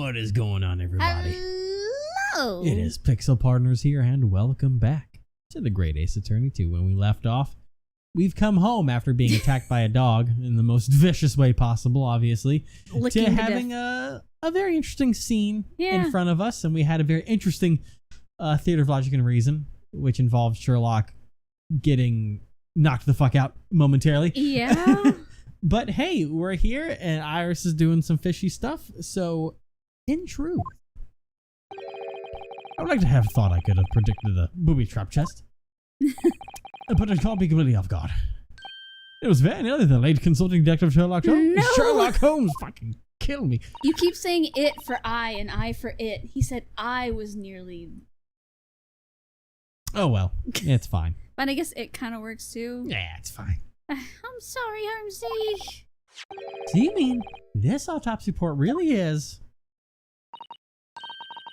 What is going on, everybody? Hello. It is Pixel Partners here, and welcome back to the Great Ace Attorney 2. When we left off, we've come home after being attacked by a dog in the most vicious way possible, obviously, Licking to having a very interesting scene in front of us, and we had a very interesting theater of logic and reason, which involved Sherlock getting knocked the fuck out momentarily. Yeah. But hey, we're here, and Iris is doing some fishy stuff, so in truth, I would like to have thought I could have predicted a booby trap chest. But it caught me completely off guard. It was very nearly the late consulting detective Sherlock Holmes. No. Sherlock Holmes fucking kill me. You keep saying it for I and I for it. He said I was nearly. Oh well, it's fine. But I guess it kind of works too. Yeah, it's fine. I'm sorry, Holmesy. So you mean this autopsy report really is...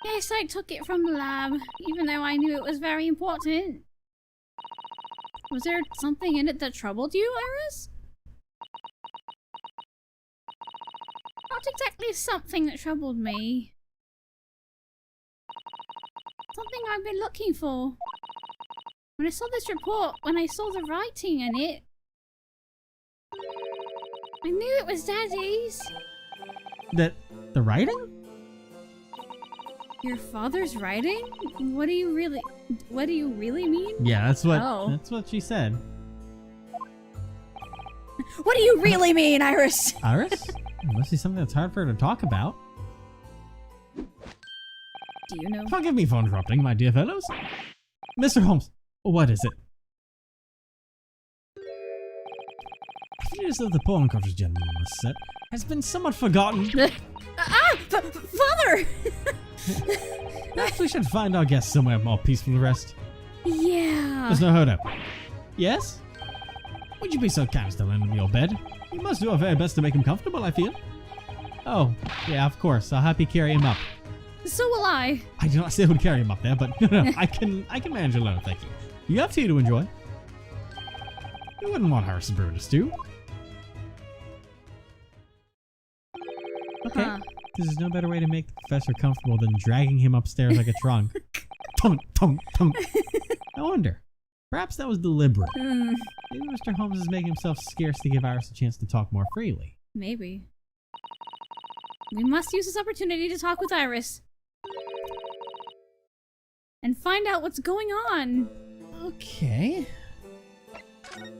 Yes, I took it from the lab, even though I knew it was very important. Was there something in it that troubled you, Iris? Not exactly something that troubled me. Something I've been looking for. When I saw this report, when I saw the writing in it, I knew it was Daddy's. The writing? Your father's writing? What do you really mean? Yeah, that's what she said. What do you really mean, Iris? Iris? It must be something that's hard for her to talk about. Do you know? Forgive me for interrupting, my dear fellows. Mr. Holmes, what is it? The news of the poor unconscious gentleman on the set has been somewhat forgotten. Father! Perhaps we should find our guest somewhere more peaceful to rest. Yeah. There's no hold up. Yes? Would you be so kind as to lend him your bed? We must do our very best to make him comfortable, I feel. Oh, yeah, of course. I'll happy carry him up. So will I. I do not say I would carry him up there, but no, I can manage alone, thank you. You have tea to enjoy. You wouldn't want Harris to brew to stew. Okay. Because there's no better way to make the professor comfortable than dragging him upstairs like a trunk. Tunk, tunk, tunk. I wonder. Perhaps that was deliberate. Maybe Mr. Holmes is making himself scarce to give Iris a chance to talk more freely. Maybe. We must use this opportunity to talk with Iris. And find out what's going on. Okay.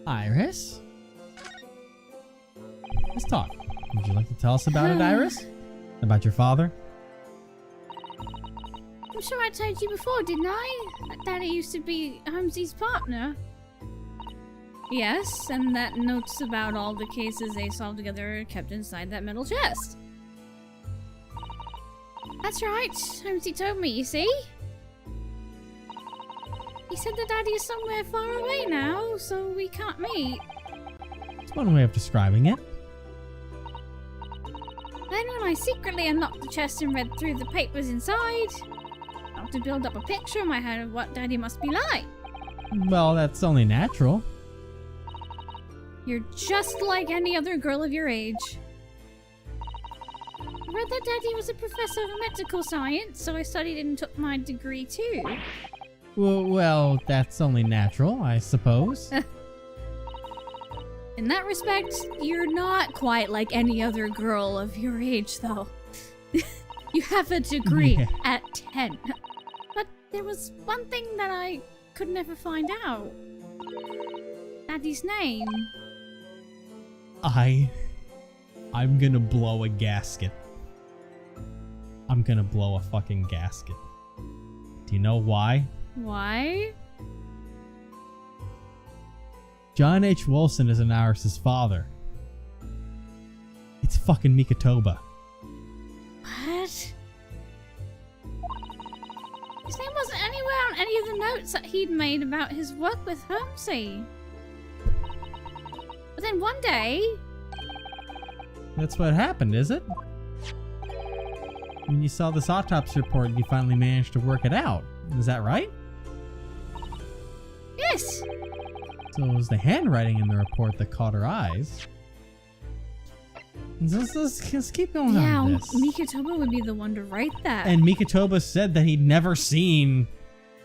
Iris? Let's talk. Would you like to tell us about it, Iris? About your father? I'm sure I told you before, didn't I? That Daddy used to be Holmesy's partner. Yes, and that notes about all the cases they solved together are kept inside that metal chest. That's right, Holmesy told me, you see? He said that Daddy is somewhere far away now, so we can't meet. It's one way of describing it. Then when I secretly unlocked the chest and read through the papers inside, I had to build up a picture in my head of what Daddy must be like. Well, that's only natural. You're just like any other girl of your age. I read that Daddy was a professor of medical science, so I studied and took my degree too. Well, that's only natural, I suppose. In that respect, you're not quite like any other girl of your age, though. You have a degree at 10. But there was one thing that I could never find out. Daddy's name. I'm gonna blow a gasket. I'm gonna blow a fucking gasket. Do you know why? Why? John H. Wilson is Iris' father. It's fucking Mikatoba. What? His name wasn't anywhere on any of the notes that he'd made about his work with Holmesy. But then one day... That's what happened, is it? When you saw this autopsy report, you finally managed to work it out. Is that right? Yes! So it was the handwriting in the report that caught her eyes. Let's keep going Yeah, on this. Mikatoba would be the one to write that. And Mikatoba said that he'd never seen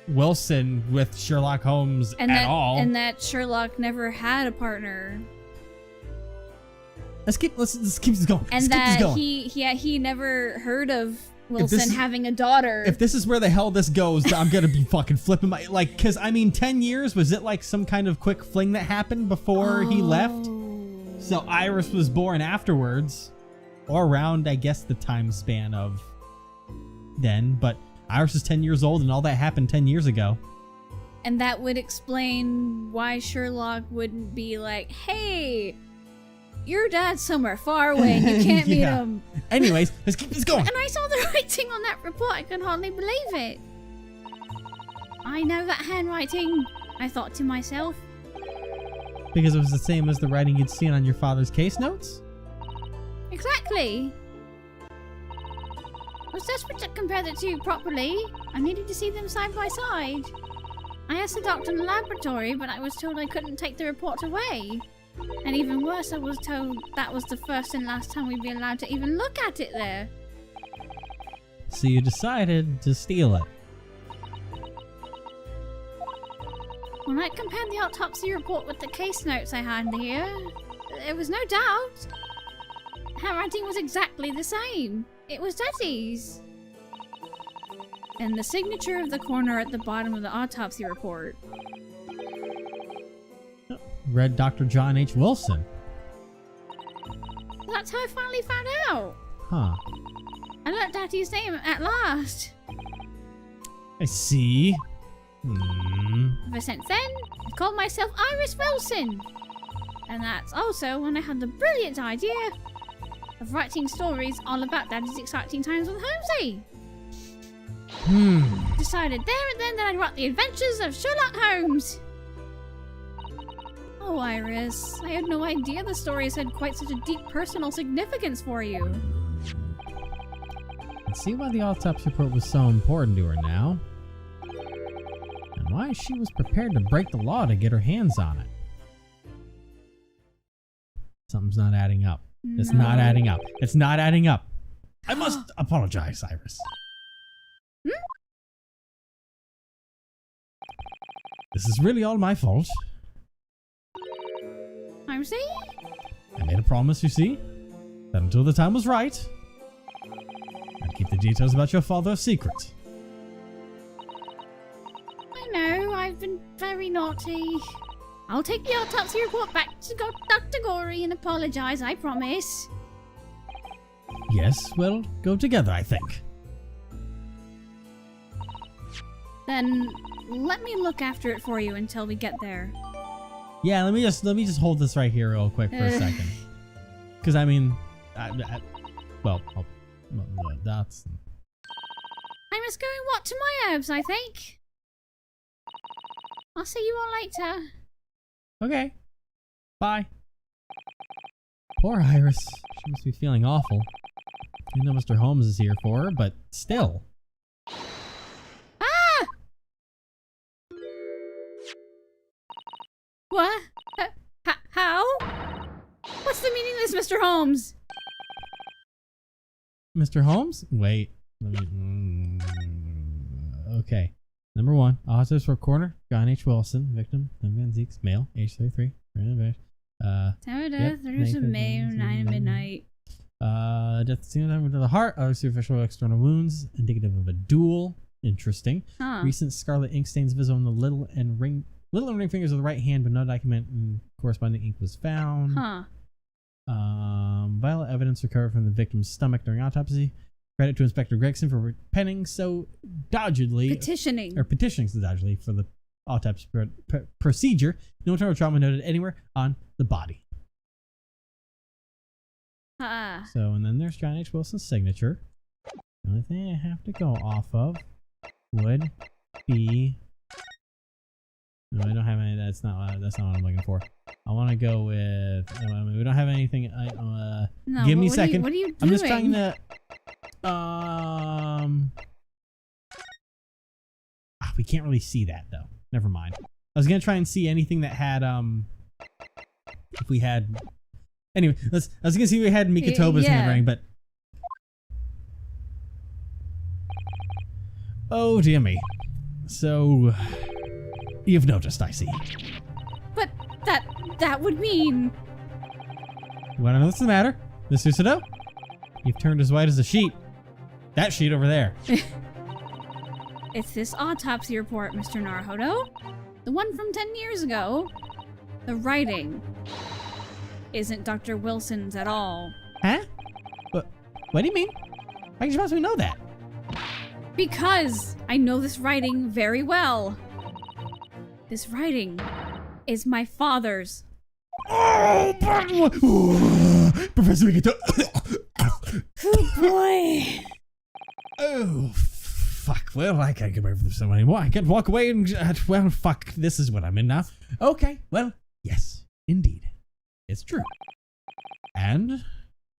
Wilson with Sherlock Holmes at all. And that Sherlock never had a partner. Let's keep this going. And he never heard of Wilson having a daughter. If this is where the hell this goes, I'm gonna be fucking flipping my because I mean 10 years, was it like some kind of quick fling that happened before he left? So Iris was born afterwards, or around I guess the time span of then, but Iris is 10 years old and all that happened 10 years ago. And that would explain why Sherlock wouldn't be like, hey, your dad's somewhere far away and you can't meet him. Anyways, let's keep this going. And I saw the writing on that report. I can hardly believe it. I know that handwriting, I thought to myself. Because it was the same as the writing you'd seen on your father's case notes? Exactly. I was desperate to compare the two properly. I needed to see them side by side. I asked the doctor in the laboratory, but I was told I couldn't take the report away. And even worse, I was told that was the first and last time we'd be allowed to even look at it there. So you decided to steal it. When I compared the autopsy report with the case notes I had here, there was no doubt. Handwriting was exactly the same. It was Daddy's. And the signature of the coroner at the bottom of the autopsy report. Read Dr. John H. Wilson. That's how I finally found out. Huh. I learned Daddy's name at last. I see. Ever since then, I called myself Iris Wilson. And that's also when I had the brilliant idea of writing stories all about Daddy's exciting times with Holmesy. Decided there and then that I'd write the adventures of Sherlock Holmes. Oh, Iris, I had no idea the stories had quite such a deep personal significance for you. I see why the autopsy report was so important to her now. And why she was prepared to break the law to get her hands on it. Something's not adding up. No. It's not adding up. It's not adding up. I must apologize, Iris. This is really all my fault. Holmesy? I made a promise, you see, that until the time was right, I'd keep the details about your father a secret. I know, I've been very naughty. I'll take the autopsy report back to Dr. Gorey and apologize, I promise. Yes, we'll go together, I think. Then let me look after it for you until we get there. Yeah, let me just hold this right here real quick for a second. Because I mean, well, that's. I must go and walk to my herbs, I think. I'll see you all later. Okay. Bye. Poor Iris. She must be feeling awful. I know Mr. Holmes is here for her, but still. Ah! What? How? What's the meaning of this, Mr. Holmes? Mr. Holmes? Wait. Okay. Number 1. Autopsy for coroner, John H. Wilson. Victim, Van Zeeks, male, age 33. Time of death, 30th of May, 9 midnight. Death scene to the heart, other superficial external wounds, indicative of a duel. Interesting. Huh. Recent scarlet ink stains visible on the little and ring fingers of the right hand, but no document and corresponding ink was found. Huh. Vital evidence recovered from the victim's stomach during autopsy. Credit to Inspector Gregson for petitioning so doggedly for the autopsy procedure. No internal trauma noted anywhere on the body. So, and then there's John H. Wilson's signature. The only thing I have to go off of would be. No, I don't have any. That's not what I'm looking for. I want to go with. We don't have anything. No, give me a second. What are you doing? I'm just trying to. We can't really see that though. Never mind. I was gonna try and see anything that had if we had Anyway, I was gonna see we had Mikotoba's Yeah. handwriting, but oh dear me. So you've noticed, I see. But that would mean... Wanna know what's the matter, Mr. Sado? You've turned as white as a sheet. That sheet over there. It's this autopsy report, Mr. Naruhodo. The one from 10 years ago. The writing isn't Dr. Wilson's at all. Huh? What do you mean? How could you possibly know that? Because I know this writing very well. This writing is my father's. Oh, Professor Mikatoba. Oh boy. Oh, fuck. Well, I can't get away from this anymore. I can't walk away and, well, fuck. This is what I'm in now. Okay, well, yes, indeed. It's true. And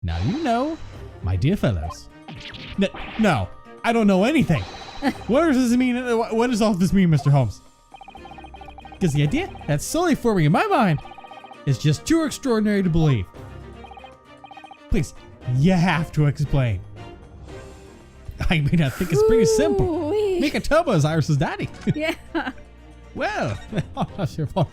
now you know, my dear fellows. No, I don't know anything. What does this mean? What does all this mean, Mr. Holmes? Because the idea that's slowly forming in my mind is just too extraordinary to believe. Please, you have to explain. I may not think it's pretty simple. Ooh-wee. Mikatoba is Iris's daddy. Yeah. Well, that's your fault.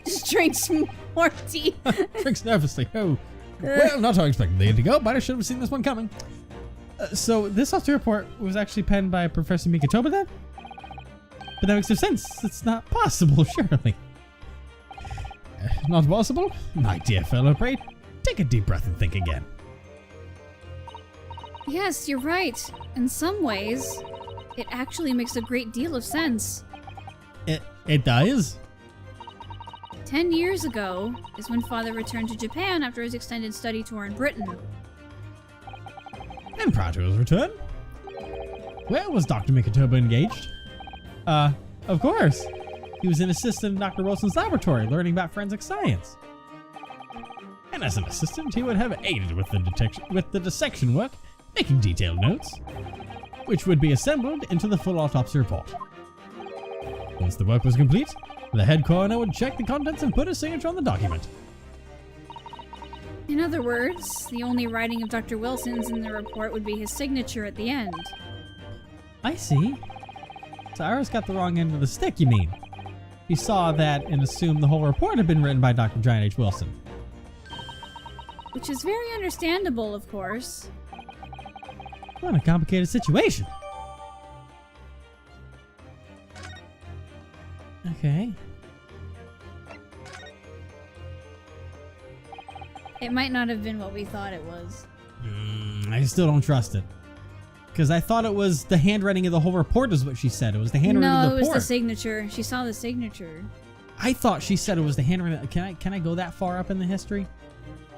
Just drink some more tea. Drinks nervously. Oh, well, not how I expected the to go, but I should have seen this one coming. So this autopsy report was actually penned by Professor Mikatoba then? But that makes no sense. It's not possible, surely. Not possible? My dear fellow, pray, take a deep breath and think again. Yes, you're right. In some ways, it actually makes a great deal of sense. It does? 10 years ago is when Father returned to Japan after his extended study tour in Britain. And prior to his return, where was Dr. Mikatoba engaged? Of course. He was an assistant in Dr. Wilson's laboratory, learning about forensic science. And as an assistant, he would have aided with the dissection work, making detailed notes, which would be assembled into the full autopsy report. Once the work was complete, the head coroner would check the contents and put his signature on the document. In other words, the only writing of Dr. Wilson's in the report would be his signature at the end. I see. So Iris got the wrong end of the stick, you mean? He saw that and assumed the whole report had been written by Dr. Giant H. Wilson. Which is very understandable, of course. What a complicated situation. Okay. It might not have been what we thought it was. I still don't trust it. Because I thought it was the handwriting of the whole report is what she said. It was the handwriting of the report. No, it was the signature. She saw the signature. I thought she said it was the handwriting. Can I go that far up in the history?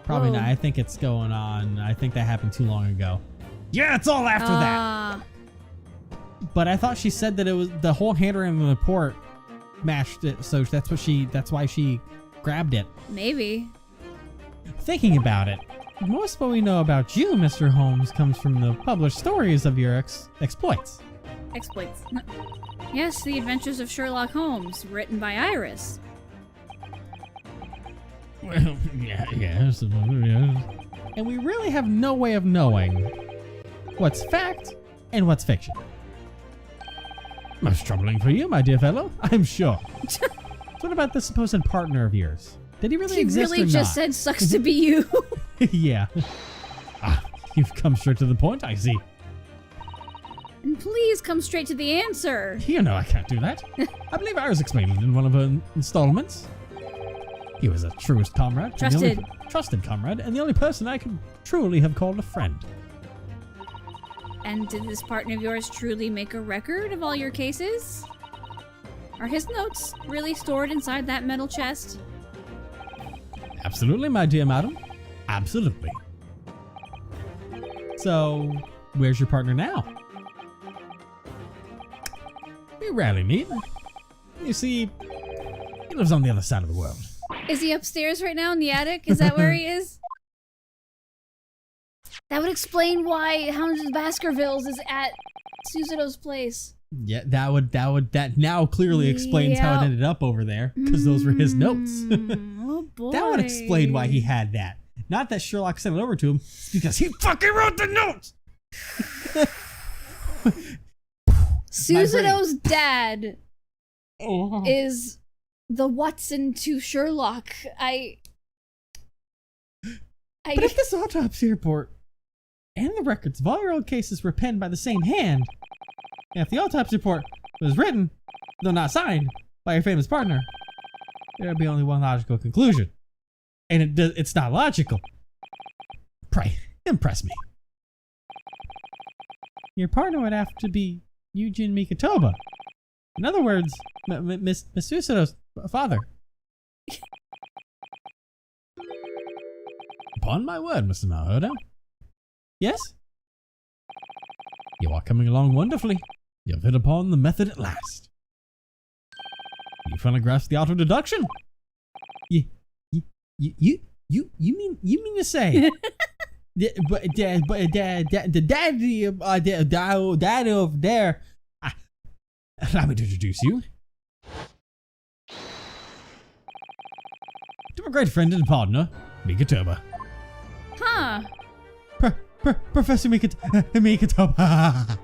Probably Whoa. not. I think it's going on. I think that happened too long ago. Yeah, it's all after that. But I thought she said that it was the whole handwriting of the report matched it, so that's why she grabbed it. Maybe. Thinking about it, most of what we know about you, Mr. Holmes, comes from the published stories of your exploits. Exploits. Yes, The Adventures of Sherlock Holmes, written by Iris. Well, yes. And we really have no way of knowing what's fact and what's fiction. Most troubling for you, my dear fellow, I'm sure. So what about the supposed partner of yours? Did he really exist or not? He really just said, sucks to be you. Yeah. You've come straight to the point, I see. And please come straight to the answer. You know I can't do that. I believe Iris explained it in one of her installments. He was a truest comrade. Trusted comrade, and the only person I could truly have called a friend. And did this partner of yours truly make a record of all your cases? Are his notes really stored inside that metal chest? Absolutely, my dear madam. Absolutely. So, where's your partner now? We rarely meet. You see, he lives on the other side of the world. Is he upstairs right now in the attic? Is that where he is? That would explain why Hounds of Baskervilles is at Susado's place. Yeah, that now clearly explains how it ended up over there, because those were his notes. Oh boy. That would explain why he had that. Not that Sherlock sent it over to him, it's because he fucking wrote the notes! Susanoo's dad is the Watson to Sherlock. But if this autopsy report and the records of all your old cases were penned by the same hand, and if the autopsy report was written, though not signed, by your famous partner, there would be only one logical conclusion. And it's not logical. Pray, impress me. Your partner would have to be Eugene Mikatoba. In other words, Miss Susanoo's father. Upon my word, Mr. Malhoda. Yes? You are coming along wonderfully. You've hit upon the method at last. You finally grasped the auto deduction. You mean to say? The dad over there. Allow me to introduce you to my great friend and partner, Mikatoba. Huh. Professor Mikatoba.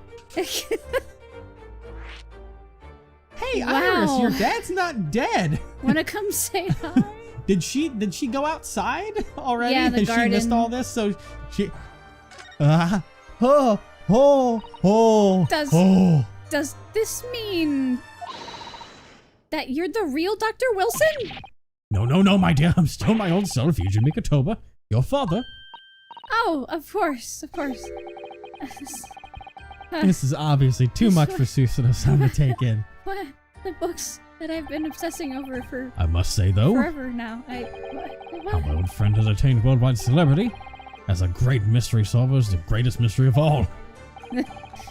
Hey, Wow. Iris, your dad's not dead. Wanna come say hi? Did she go outside already? Yeah, the Has garden. she missed all this? So she. Does this mean that you're the real Dr. Wilson? No, my dear. I'm still my old self, Eugene Mikatoba, your father. Oh, of course. This is obviously too much for Susanoo to take in. What? The books that I've been obsessing over for I must say, though, forever now. how my old friend has attained worldwide celebrity as a great mystery solver is the greatest mystery of all.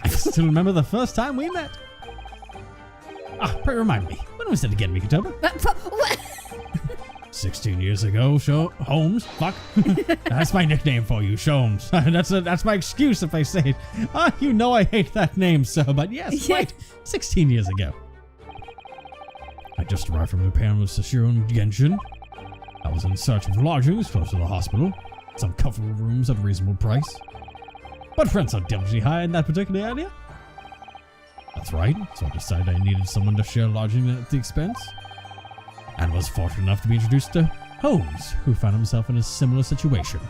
I still remember the first time we met. Pray remind me, when was it again, Mikatoba? What? 16 years ago, Holmes. Fuck. That's my nickname for you, Sholmes. That's my excuse if I say it. You know I hate that name, sir, but yes, right. 16 years ago. I just arrived from Japan with Sashiro and Genshin. I was in search of lodgings close to the hospital, some comfortable rooms at a reasonable price. But rents are definitely high in that particular area. That's right, so I decided I needed someone to share lodging at the expense. And was fortunate enough to be introduced to Holmes, who found himself in a similar situation.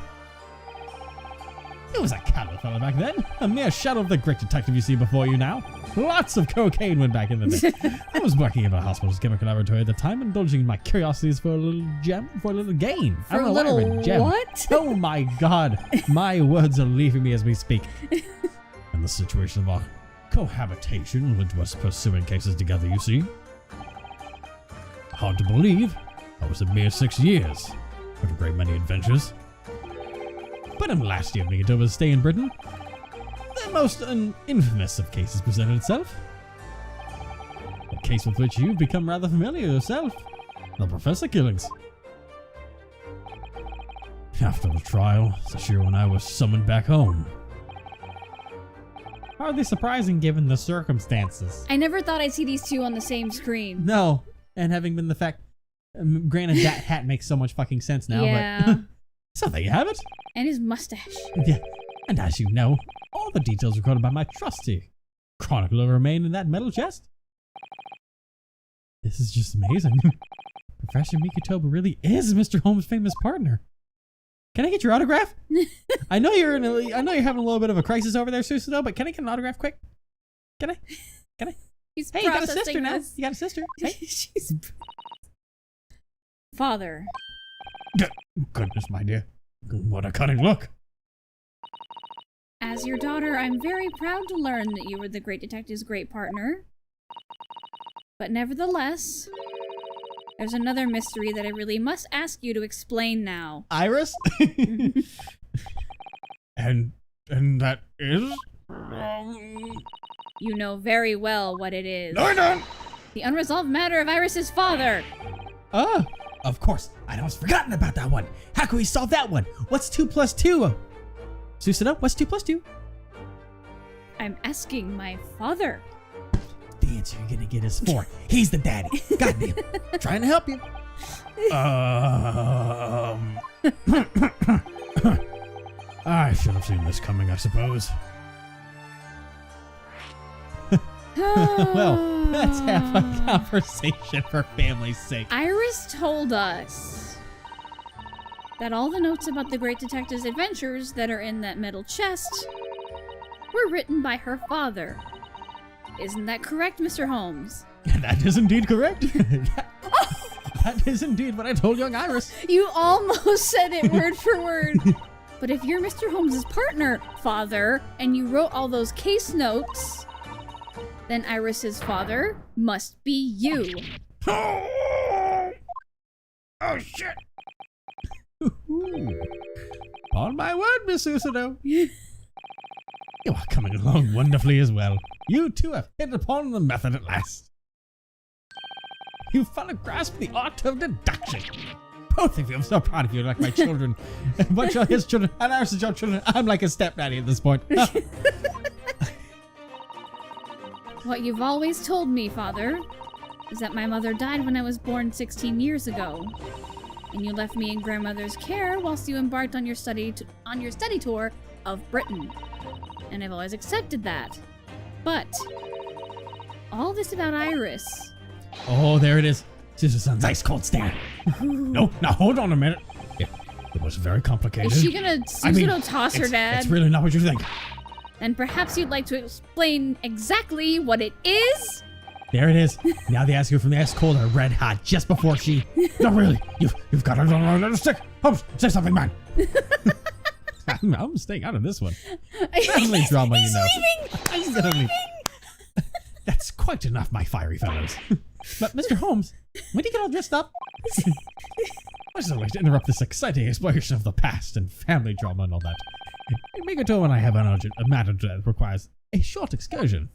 He was a callow fellow back then, a mere shadow of the great detective you see before you now. Lots of cocaine went back in the day. I was working in a hospital's chemical laboratory at the time, indulging in my curiosities for a little gain. For a little what? Oh my god, my words are leaving me as we speak. And the situation of our cohabitation, which was pursuing cases together, you see. Hard to believe, I was a mere 6 years, with a great many adventures. But in the last year of Mikatoba's stay in Britain, the most infamous of cases presented itself. A case with which you've become rather familiar yourself, the Professor killings. After the trial, Sashiro and I were summoned back home. Hardly surprising given the circumstances. I never thought I'd see these two on the same screen. No, and having been the fact, granted that hat makes so much fucking sense now, Yeah. but so there you have it. And his mustache. Yeah, and as you know, all the details recorded by my trusty chronicler remain in that metal chest. This is just amazing. Professor Mikatoba really is Mr. Holmes' famous partner. Can I get your autograph? I know you're having a little bit of a crisis over there, Susanoo, but can I get an autograph quick? Can I? He's Hey, you got a sister processing now. this. You got a sister. Hey. She's Father. Goodness, my dear. What a cunning look. As your daughter, I'm very proud to learn that you were the great detective's great partner. But nevertheless, there's another mystery that I really must ask you to explain now. Iris? and that is? You know very well what it is. No, I don't! The unresolved matter of Iris's father. Of course. I'd almost forgotten about that one. How can we solve that one? What's 2 plus 2? Susanoo, what's 2 plus 2? I'm asking my father. the answer you're gonna get is 4. He's the daddy. Goddamn. Trying to help you. I should have seen this coming, I suppose. Well, let's have a conversation for family's sake. Iris told us that all the notes about the Great Detective's adventures that are in that metal chest were written by her father. Isn't that correct, Mr. Holmes? That is indeed correct. That is indeed what I told young Iris. You almost said it word for word. But if you're Mr. Holmes's partner, father, and you wrote all those case notes, then Iris's father must be you. Oh shit. On my word, Miss Usido. You are coming along wonderfully as well. You two have hit upon the method at last. You finally grasped the art of deduction. Both of you, I'm so proud of you, like my children. But you're his children, and ours is your children. I'm like a stepdaddy at this point. What you've always told me, father, is that my mother died when I was born 16 years ago. And you left me in grandmother's care whilst you embarked on your study tour of Britain. And I've always accepted that. But all this about Iris. Oh, there it is. Sister Sun's ice cold stare. No, now hold on a minute. It was very complicated. Is she gonna toss her dad? It's really not what you think. Then perhaps you'd like to explain exactly what it is? There it is. Now the ice cream from the ice cold are red hot just before she... No, really. You've got it on a little stick. Holmes, say something, man. I'm staying out of this one. Family drama, you know. He's leaving! That's quite enough, my fiery fellows. But Mr. Holmes, when do you get all dressed up? I just like to interrupt this exciting exploration of the past and family drama and all that. Mikatoba and I have a matter that requires a short excursion.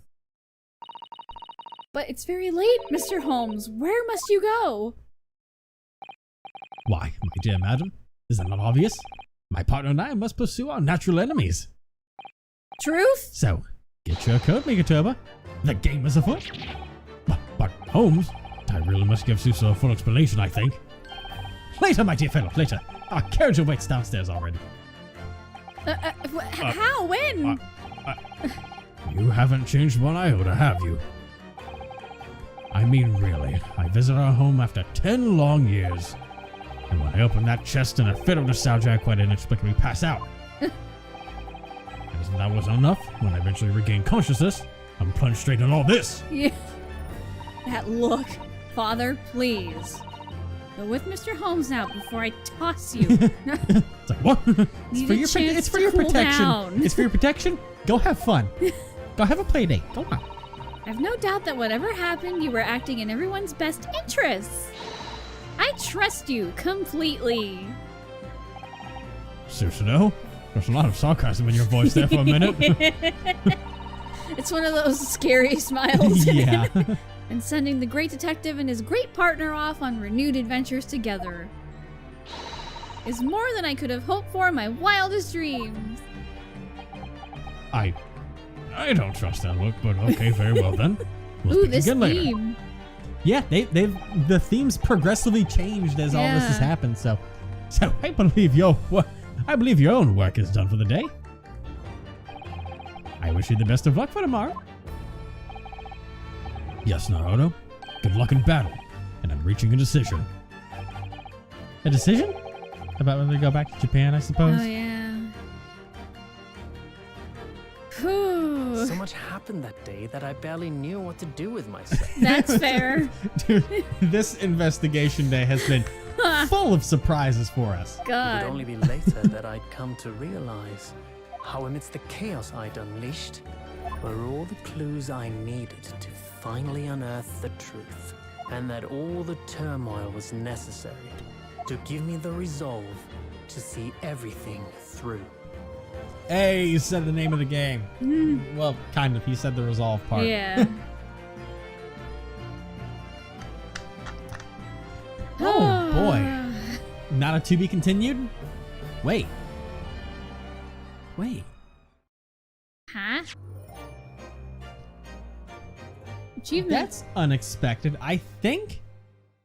But it's very late, Mr. Holmes. Where must you go? Why, my dear madam, is that not obvious? My partner and I must pursue our natural enemies. Truth? So, get your coat, Mikatoba. The game is afoot. But Holmes, I really must give Suso a full explanation, I think. Later, my dear fellow, later. Our carriage awaits downstairs already. How? When? You haven't changed one iota, have you? I mean, really, I visit our home after 10 long years. And when I open that chest in a fit of nostalgia, I quite inexplicably pass out. As if that wasn't enough, when I eventually regain consciousness, I'm plunged straight in all this. Yeah. That look. Father, please. Go with Mr. Holmes now before I toss you. It's like, what? It's for your protection. Down. It's for your protection? Go have fun. Go have a play date. Go on. I've no doubt that whatever happened, you were acting in everyone's best interests. I trust you completely. Susanoo, there's a lot of sarcasm in your voice there for a minute. It's one of those scary smiles. Yeah. And sending the great detective and his great partner off on renewed adventures together is more than I could have hoped for in my wildest dreams. I don't trust that look, but okay, very well then. We'll Ooh, speak this again later. theme. Yeah, the themes progressively changed as all this has happened. So I believe your own work is done for the day. I wish you the best of luck for tomorrow. Yes, Naruto. Good luck in battle, and I'm reaching a decision. A decision? About whether to go back to Japan, I suppose. Oh yeah. Whew. So much happened that day that I barely knew what to do with myself. That's fair. Dude, this investigation day has been full of surprises for us. It God. would only be later that I'd come to realize how amidst the chaos I'd unleashed were all the clues I needed to finally unearth the truth, and that all the turmoil was necessary to give me the resolve to see everything through. Hey, you said the name of the game. Well, kind of. He said the resolve part. Yeah. Oh, boy. Not a to be continued? Wait. Huh? Achievement. That's unexpected. I think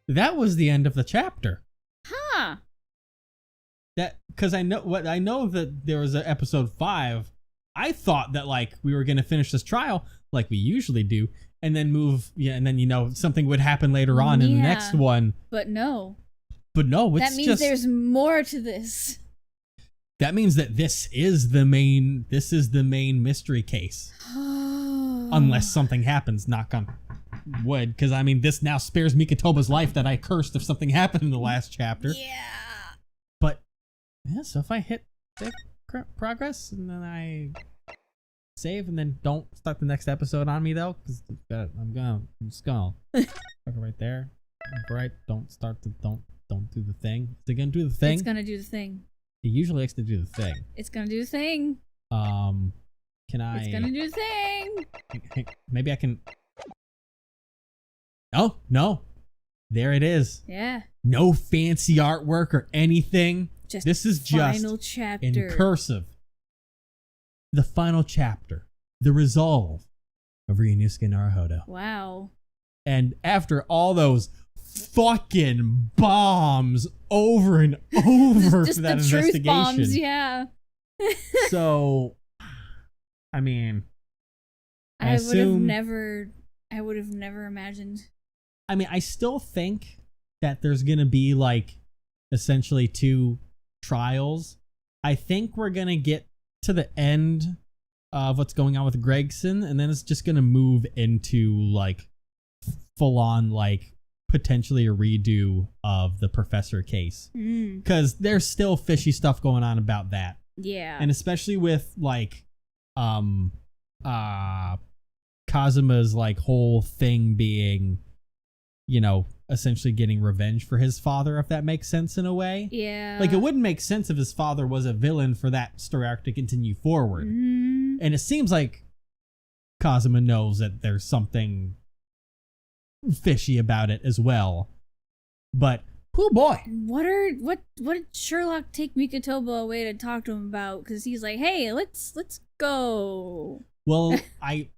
that was the end of the chapter. Huh. That because I know that there was an episode 5. I thought that like we were gonna finish this trial like we usually do, and then move, and then something would happen later on in the next one. But no. It's that means there's more to this. That means that this is the main mystery case. Unless something happens, knock on wood, because I mean this now spares Mikotoba's life that I cursed if something happened in the last chapter. Yeah. But yeah, so if I hit progress and then I save and then don't start the next episode on me though, because I'm just gonna right there. Right, don't do the thing. Is it gonna do the thing? It's gonna do the thing. It usually likes to do the thing. It's gonna do the thing. Can I? It's gonna do the thing. Maybe I can. Oh no, there it is. Yeah. No fancy artwork or anything. This is just final chapter in cursive. The final chapter, the resolve of Ryunosuke Naruhodo. Wow. And after all those fucking bombs over and over just for that the investigation. Truth bombs, yeah. So, I mean, I would have never imagined. I mean, I still think that there's going to be like essentially 2 trials. I think we're going to get to the end of what's going on with Gregson, and then it's just going to move into like full on like potentially a redo of the professor case, because there's still fishy stuff going on about that. Yeah. And especially with like Kazuma's like whole thing being, essentially getting revenge for his father, if that makes sense in a way. Yeah. Like it wouldn't make sense if his father was a villain for that story arc to continue forward. And it seems like Kazuma knows that there's something fishy about it as well. But oh boy, what did Sherlock take Mikotoba away to talk to him about? Because he's like, hey, let's go. Well, I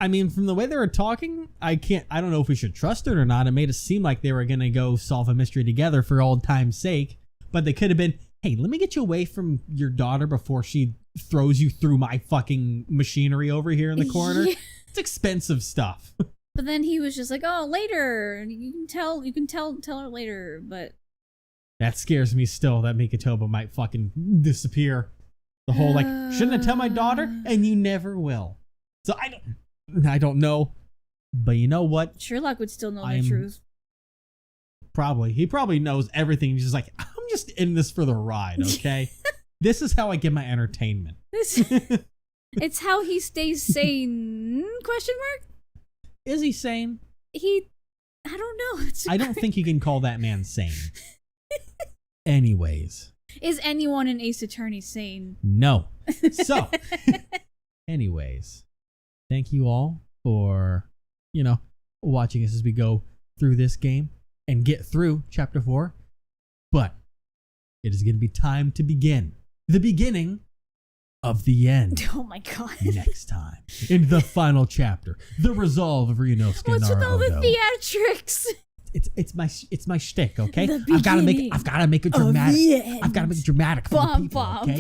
mean, from the way they were talking, I don't know if we should trust it or not. It made it seem like they were gonna go solve a mystery together for old time's sake, but they could have been, hey, let me get you away from your daughter before she throws you through my fucking machinery over here in the corner. Yeah. It's expensive stuff. But then he was just like, "Oh, later. You can tell her later." But that scares me still. That Mikatoba might fucking disappear. The whole like, shouldn't I tell my daughter? And you never will. So I don't know. But you know what? Sherlock would still know the truth. He probably knows everything. He's just like, I'm just in this for the ride. Okay, this is how I get my entertainment. It's how he stays sane? Question mark. Is he sane? I don't know. I don't think you can call that man sane. Anyways. Is anyone in Ace Attorney sane? No. So, anyways, thank you all for, watching us as we go through this game and get through Chapter 4. But it is going to be time to begin the beginning of the end. Oh my god. Next time. In the final chapter. The resolve of Ryunosuke Naruhodo. What's with all the theatrics? It's my shtick, okay? I've gotta make it dramatic. I've gotta make it dramatic for the people, okay?